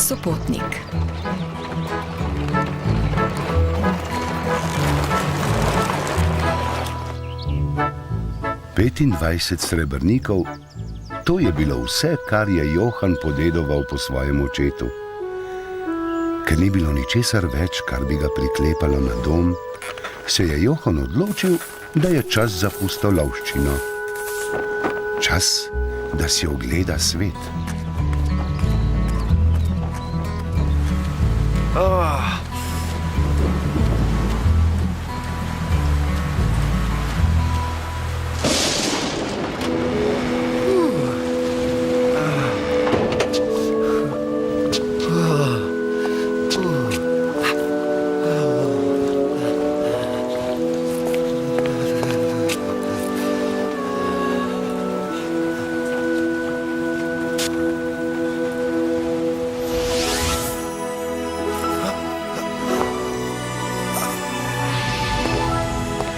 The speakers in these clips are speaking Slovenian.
Sopotnik. Petindvajset srebrnikov, to je bilo vse, kar je Johan podedoval po svojem očetu. Ker ni bilo ničesar več, kar bi ga priklepalo na dom, se je Johan odločil, da je čas za pustolovščino. Čas, da si ogleda svet.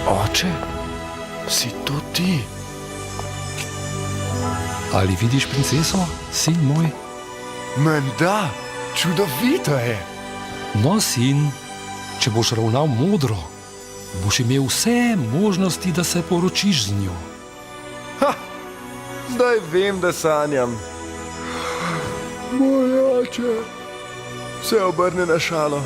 Oče, si to ti? Ali vidiš princeso, sin moj? Menda, čudovito je. No, sin, če boš ravnal modro, boš imel vse možnosti, da se poročiš z njo. Zdaj vem, da sanjam. Moj oče se obrne na šalo.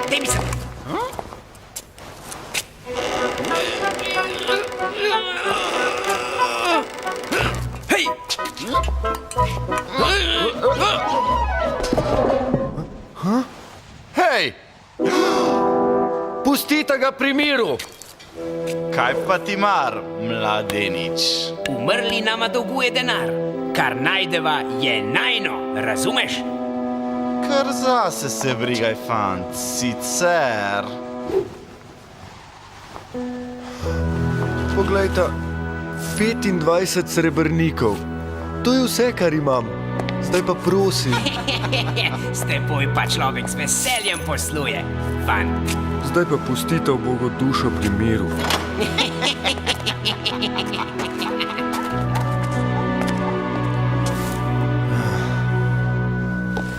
Daj mi se. Hej! Hej! Pustite ga pri miru! Kaj pa ti mar, mladenič? Umrli nama dolguje denar. Kar najdeva je najno, razumeš? Kar zase se brigaj, fant, sicer... Poglejta, 25 srebrnikov. To je vse, kar imam. Zdaj pa prosim. S teboj pa človek z veseljem posluje, fant. Zdaj pa pustite v Bogu dušo pri miru.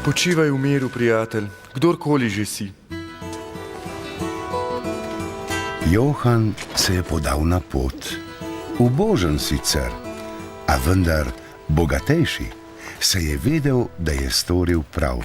Počivaj v miru, prijatelj, kdorkoli že si. Johan se je podal na pot. Ubožen sicer, a vendar bogatejši, se je vedel, da je storil prav.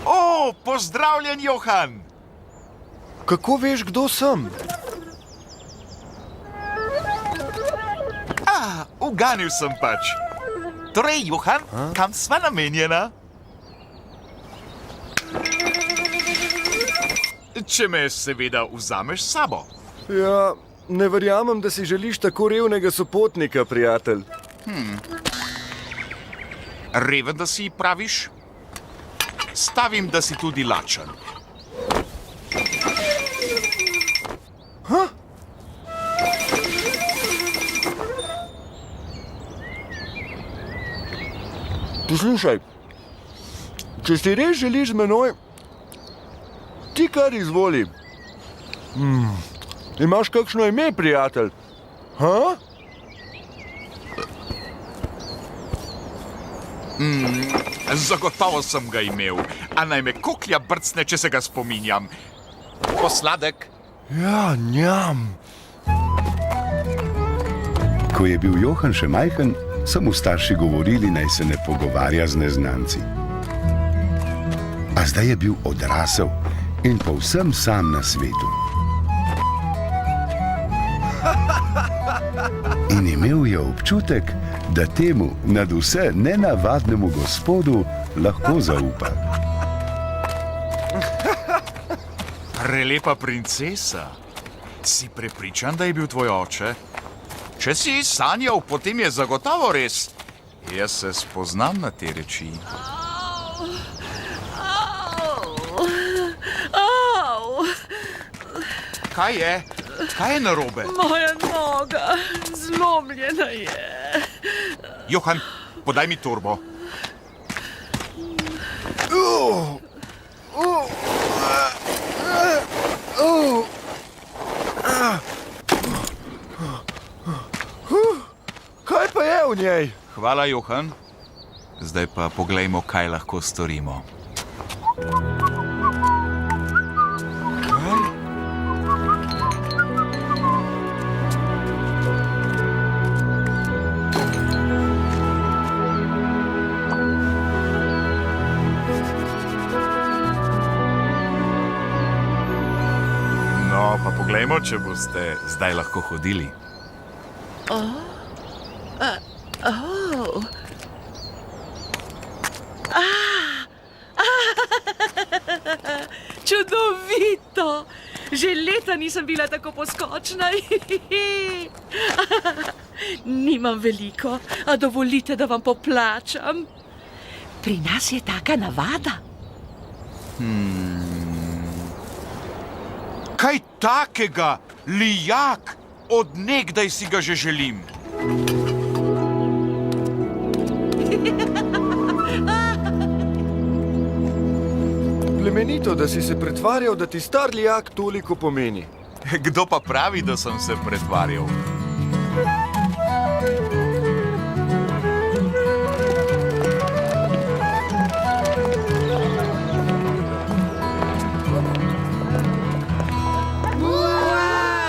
O, pozdravljen, Johan! Kako veš, kdo sem? Uganil sem pač. Torej, Johan, kam sva namenjena? Če me seveda vzameš s sabo. Ja, ne verjamem, da si želiš tako revnega sopotnika, prijatelj. Reven, da si praviš? Stavim, da si tudi lačen. Poslušaj, če si res želiš z menoj, ti kar izvoli. Imaš kakšno ime, prijatelj? Zagotovo sem ga imel, a naj me koklja brcne, če se ga spominjam. Posladek. Ja, njam. Ko je bil Johan še majhen, so mu starši govorili, naj se ne pogovarja z neznanci. A zdaj je bil odrasel in povsem sam na svetu. In imel je občutek, da temu nadvse nenavadnemu gospodu lahko zaupa. Prelepa princesa. Si prepričan, da je bil tvoj oče? Če si sanjal, potem je zagotovo res. Jaz se spoznam na te reči. Kaj je? Kaj je narobe? Moja noga, zlomljena je. Johan, podaj mi torbo. Kaj pa je v njej? Hvala, Johan. Zdaj pa poglejmo, kaj lahko storimo. No, pa poglejmo, če boste zdaj lahko hodili. Čudovito! Že leta nisem bila tako poskočna. Nimam veliko, a dovolite, da vam poplačam. Pri nas je taka navada. Kaj takega, lijak? Od nekdaj si ga že želim. Plemenito, da si se pretvarjal, da ti star lijak toliko pomeni. Kdo pa pravi, da sem se pretvarjal?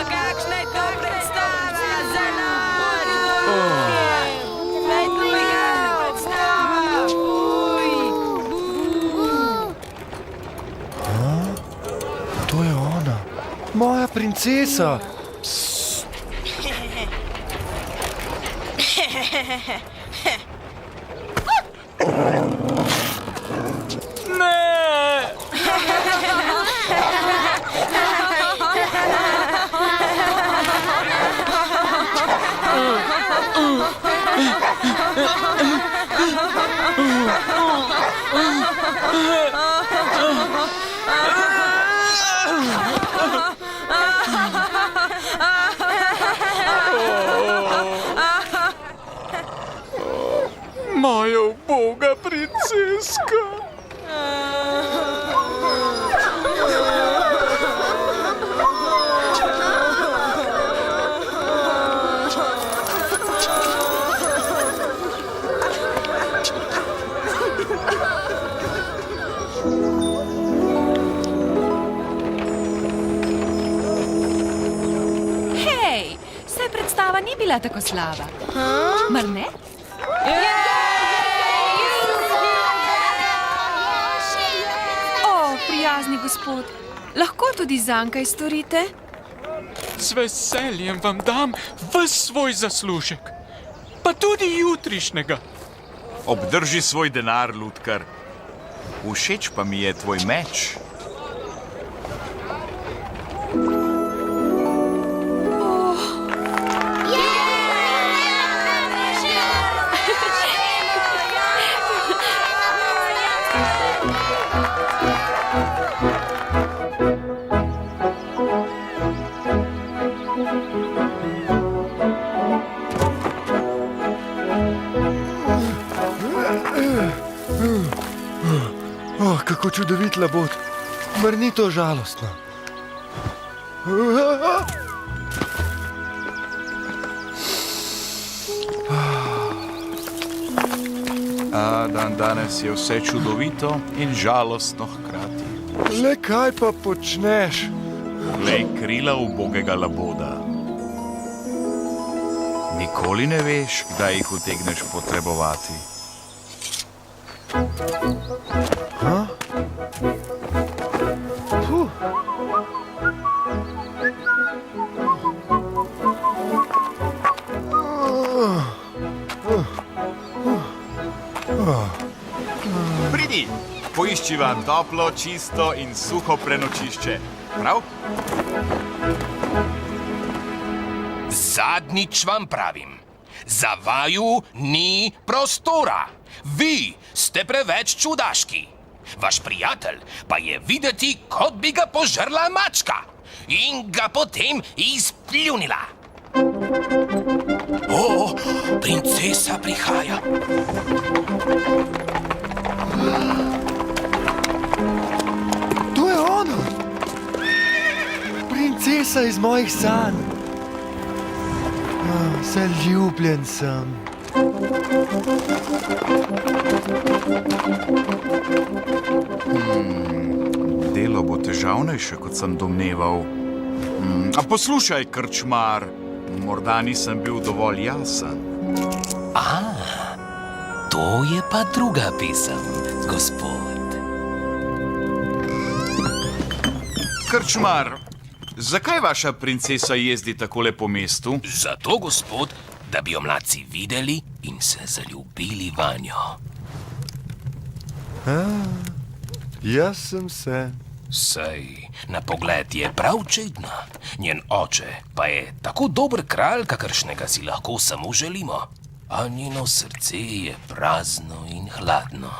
Kakšna je to predstava za nas? To je ona, moja princesa. Moja uboga princeska. Hej, saj predstava ni bila tako slaba. Mar ne? O, prijazni gospod, lahko tudi zanj kaj storite? Z veseljem vam dam ves svoj zaslužek, pa tudi jutrišnjega. Obdrži svoj denar, lutkar. Všeč pa mi je tvoj meč. Kako čudovit labod. Mar ni to žalostno? Danes je vse čudovito in žalostno hkrati. Le kaj pa počneš? Glej krila ubogega laboda. Nikoli ne veš, kdaj jih utegneš potrebovati. Pridi, poiščiva toplo, čisto in suho prenočišče. Prav? Zadnjič vam pravim, za vaju ni prostora. Vi ste preveč čudaški. Vaš prijatelj pa je videti, kot bi ga požrla mačka in ga potem izpljunila. O, princesa prihaja. To je ona! Princesa iz mojih sanj. Zaljubljen sem. Delo bo težavnejše, kot sem domneval. A poslušaj, krčmar, morda nisem bil dovolj jasen. To je pa druga pesem, gospod. Krčmar, zakaj vaša princesa jezdi takole po mestu? Zato, gospod, da bi jo mladci videli in se zaljubili vanjo. Jaz sem se. Sej, na pogled je prav čedna. Njen oče pa je tako dober kralj, kakršnega si lahko samo želimo. A njeno srce je prazno in hladno.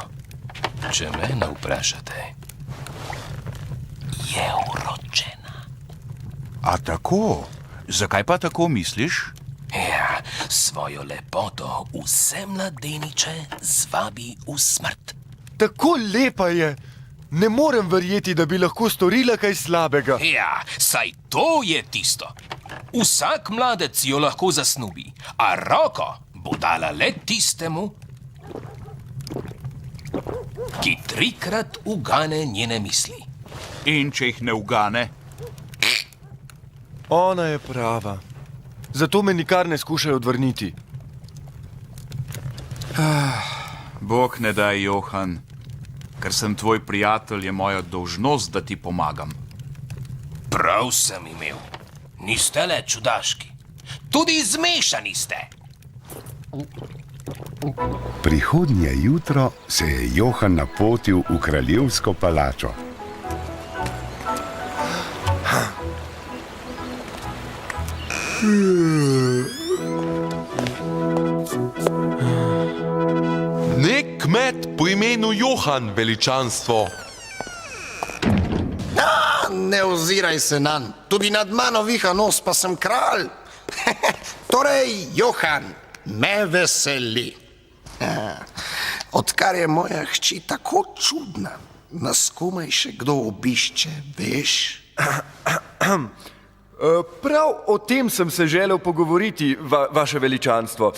Če mene vprašate, je uročena. A tako? Zakaj pa tako misliš? Ja, svojo lepoto vse mladeniče zvabi v smrt. Tako lepa je. Ne morem verjeti, da bi lahko storila kaj slabega. Ja, saj to je tisto. Vsak mladec jo lahko zasnubi, a roko bo dala le tistemu, ki trikrat ugane njene misli. In če jih ne ugane? Ona je prava. Zato me nikar ne skušajo odvrniti. Bog ne daj, Johan. Ker sem tvoj prijatelj, je moja dolžnost, da ti pomagam. Prav sem imel. Niste le čudaški. Tudi zmešani ste. Prihodnje jutro se je Johan napotil v kraljevsko palačo. Nek kmet po imenu Johan, veličanstvo. Ne oziraj se nanj, tudi nad mano viha nos, pa sem kralj. Torej, Johan, me veseli. Odkar je moja hči tako čudna, nas komaj še kdo obišče, veš? Prav o tem sem se želel pogovoriti, vaše veličanstvo.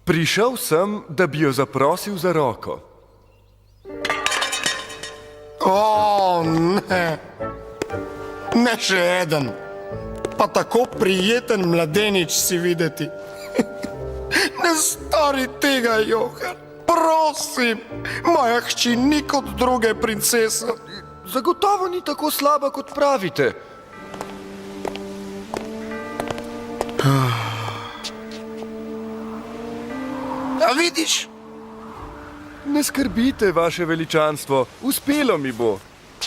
Prišel sem, da bi jo zaprosil za roko. O, ne. Ne še eden. Pa tako prijeten mladenič si videti. Ne stori tega, Johan. Prosim, moja hči ni kot druge princese. Zagotovo ni tako slaba, kot pravite. A vidiš? Ne skrbite, vaše veličanstvo. Uspelo mi bo.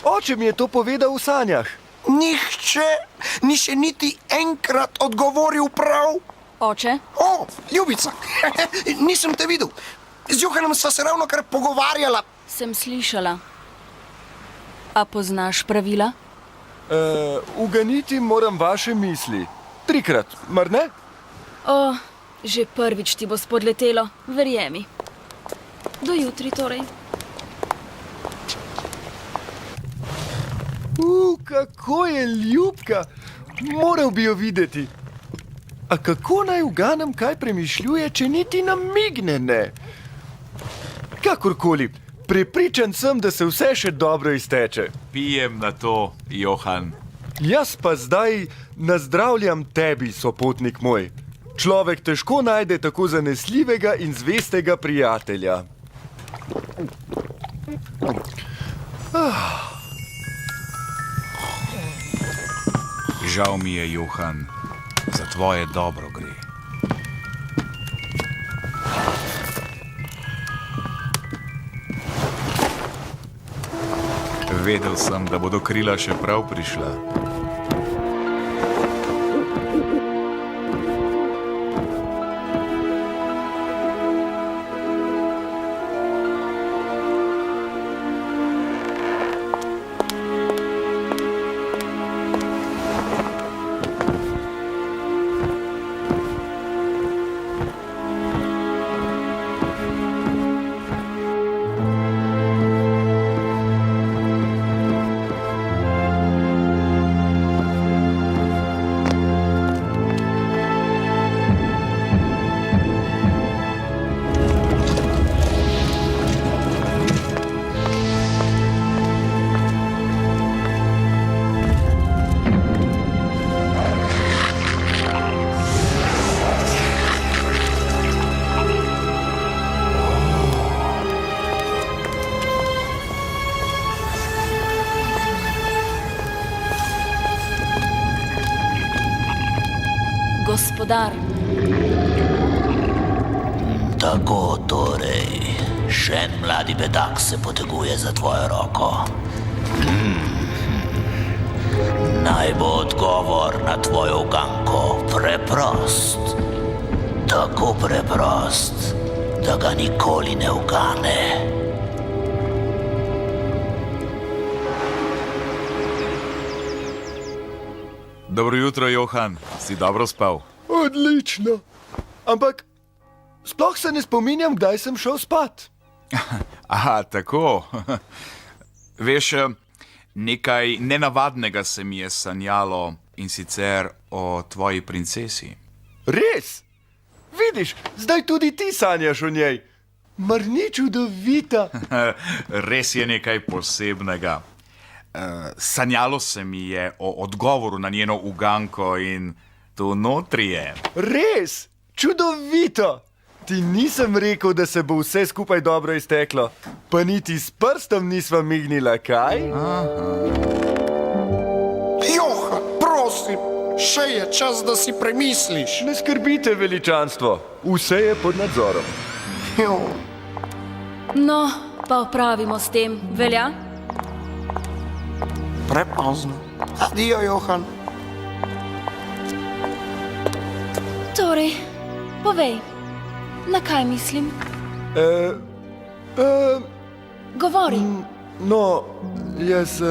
Oče mi je to povedal v sanjah. Nihče ni še niti enkrat odgovoril prav. Oče? O, ljubica, nisem te videl. Z Johanom sva se ravno kar pogovarjala. Sem slišala. A poznaš pravila? Uganiti moram vaše misli. 3krat, mar ne? O, že prvič ti bo spodletelo, verjemi. Do jutri torej. Kako je ljubka. Moral bi jo videti. A kako naj uganem, kaj premišljuje, če niti namigne ne? Kakorkoli, prepričan sem, da se vse še dobro izteče. Pijem na to, Johan. Jaz pa zdaj nazdravljam tebi, sopotnik moj. Človek težko najde tako zanesljivega in zvestega prijatelja. Žal mi je, Johan. Za tvoje dobro gre. Vedel sem, da bodo krila še prav prišla. Gospodar, Tako torej, še en mladi bedak se poteguje za tvojo roko. Naj bo odgovor na tvojo uganko preprost. Tako preprost, da ga nikoli ne ugane. Dobro jutro, Johan. Si dobro spal? Odlično. Ampak sploh se ne spominjam, kdaj sem šel spat. Aha, tako. Veš, nekaj nenavadnega se mi je sanjalo, in sicer o tvoji princesi. Res? Vidiš, zdaj tudi ti sanjaš o njej. Mar ni čudovita? Res je nekaj posebnega. Sanjalo se mi je o odgovoru na njeno uganko in tu notri je. Res? Čudovito! Ti nisem rekel, da se bo vse skupaj dobro izteklo. Pa niti s prstom nisva mignila, kaj? Johan, prosim, še je čas, da si premisliš. Ne skrbite, veličanstvo. Vse je pod nadzorom. Jo. no, pa opravimo s tem, velja? Prepozno. Adijo, Johan. Torej, povej, na kaj mislim? Govori. No, jaz...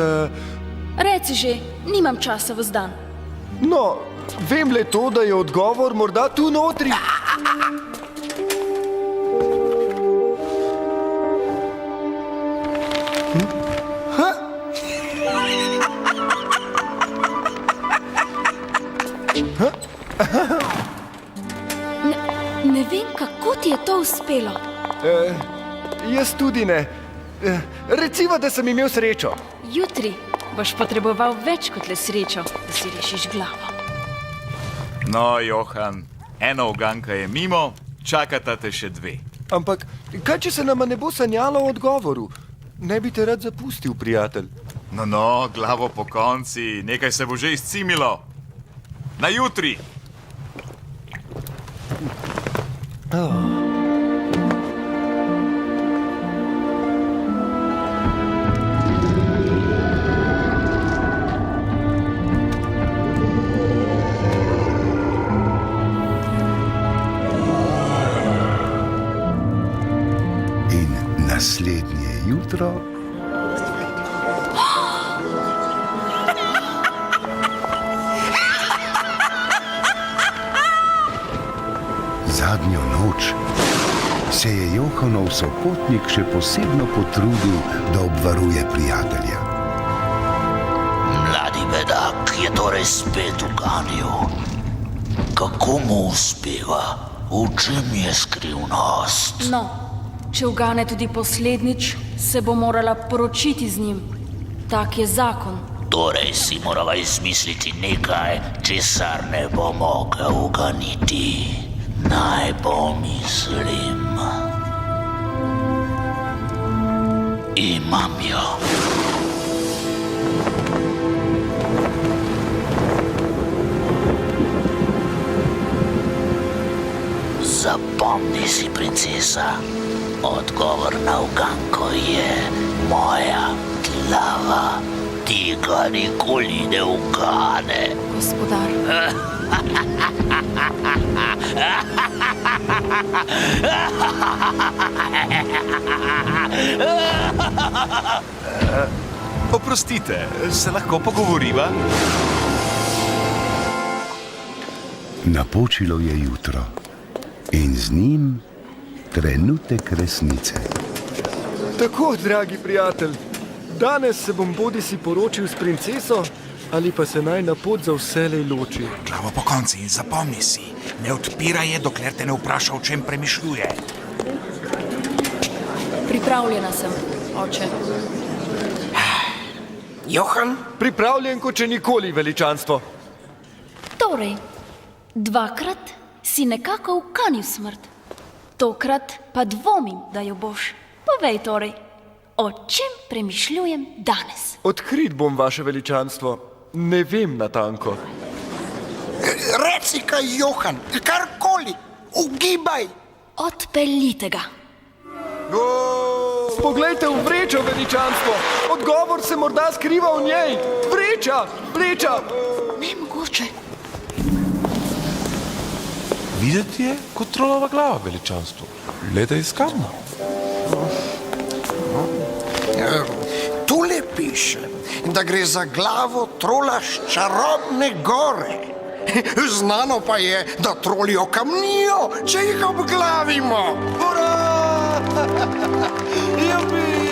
Reci že, nimam časa v zdan. No, vem le to, da je odgovor morda tu notri. Ne vem, kako ti je to uspelo. Jaz tudi ne. Reciva, da sem imel srečo. Jutri boš potreboval več kot le srečo, da si rešiš glavo. No, Johan, ena uganka je mimo, čakata te še dve. Ampak, kaj če se nama ne bo sanjalo o odgovoru? Ne bi te rad zapustil, prijatelj. No, glavo po konci, nekaj se bo že izcimilo. Na jutri! In naslednje jutro zadnjo noč se je Johanov sopotnik še posebno potrudil, da obvaruje prijatelja. Mladi bedak je torej spet uganil. Kako mu uspeva? V čem je skrivnost? No, če ugane tudi poslednjič, se bo morala poročiti z njim. Tak je zakon. Torej si morava izmisliti nekaj, česar ne bo mogel uganiti. Naj pomislim. Imam jo. Zapomni si, princesa, odgovor na uganko je moja dlana. slava tega nikoli ne ugane. Gospodar. Oprostite, se lahko pogovoriva? Napočilo je jutro in z njim trenutek resnice. Tako, dragi prijatelj, danes se bom bodisi poročil s princeso, ali pa se naj na pot za vselej loči. Glavo po konci in zapomni si, ne odpiraj je, dokler te ne vpraša, o čem premišljuje. Pripravljena sem, oče. Johan? Pripravljen kot če nikoli, veličanstvo. Torej, dvakrat si nekako ukanil smrt. Tokrat pa dvomim, da jo boš. Povej torej, o čem premišljujem danes? Odkrit bom, vaše veličanstvo. Ne vem natanko. Reci kaj, Johan, karkoli, ugibaj. Odpeljite ga. Poglejte v vrečo, veličanstvo. Odgovor se morda skriva v njej. Vreča, vreča. Nemogoče. Videti je kot trolova glava, veličanstvo. Leta izkazna. Tule piše, da gre za glavo trola s čarobne gore. Znano pa je, da troli okamnijo, če jih obglavimo. Ura! Jupi!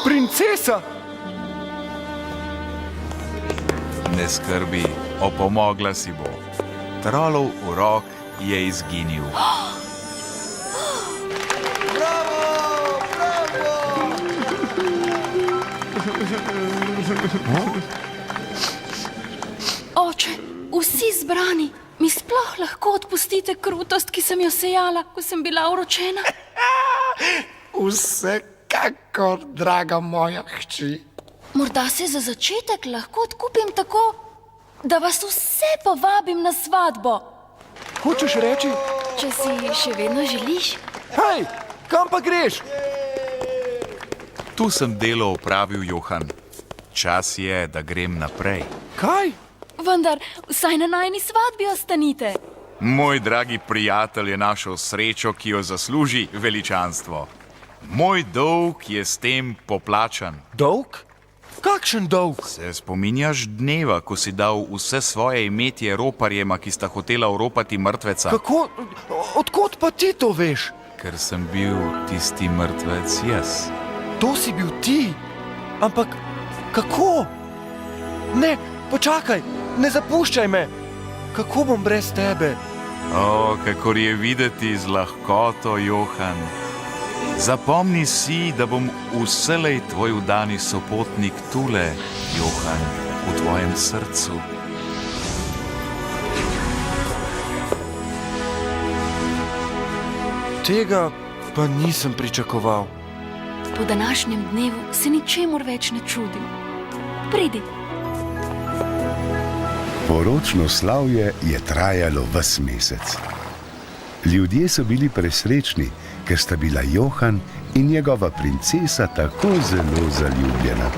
Princesa! Ne skrbi, opomogla si bo. Trolov urok je izginil. Oče, vsi zbrani, mi sploh lahko odpustite krutost, ki sem jo sejala, ko sem bila uročena? Vsekakor, draga moja hči. Morda se za začetek lahko odkupim tako, da vas vse povabim na svatbo. Hočeš reči? Če si še vedno želiš. Hej, kam pa greš? Tu sem delo opravil, Johan. Čas je, da grem naprej. Kaj? Vendar vsaj na najni svatbi ostanite. Moj dragi prijatelj je našel srečo, ki jo zasluži, veličanstvo. Moj dolg je s tem poplačan. Dolg? Kakšen dolg? Se spominjaš dneva, ko si dal vse svoje imetje roparjema, ki sta hotela oropati mrtveca? Kako? Odkot pa ti to veš? Ker sem bil tisti mrtvec jaz. To si bil ti? Ampak kako? Ne, počakaj, ne zapuščaj me. Kako bom brez tebe? O, kakor je videti z lahkoto, Johan. Zapomni si, da bom vselej tvoj vdani sopotnik tule, Johan, v tvojem srcu. Tega pa nisem pričakoval. Po današnjem dnevu se ničemur več ne čudim. Pridi. Poročno slavje je trajalo ves mesec. Ljudje so bili presrečni, ker sta bila Johan in njegova princesa tako zelo zaljubljena.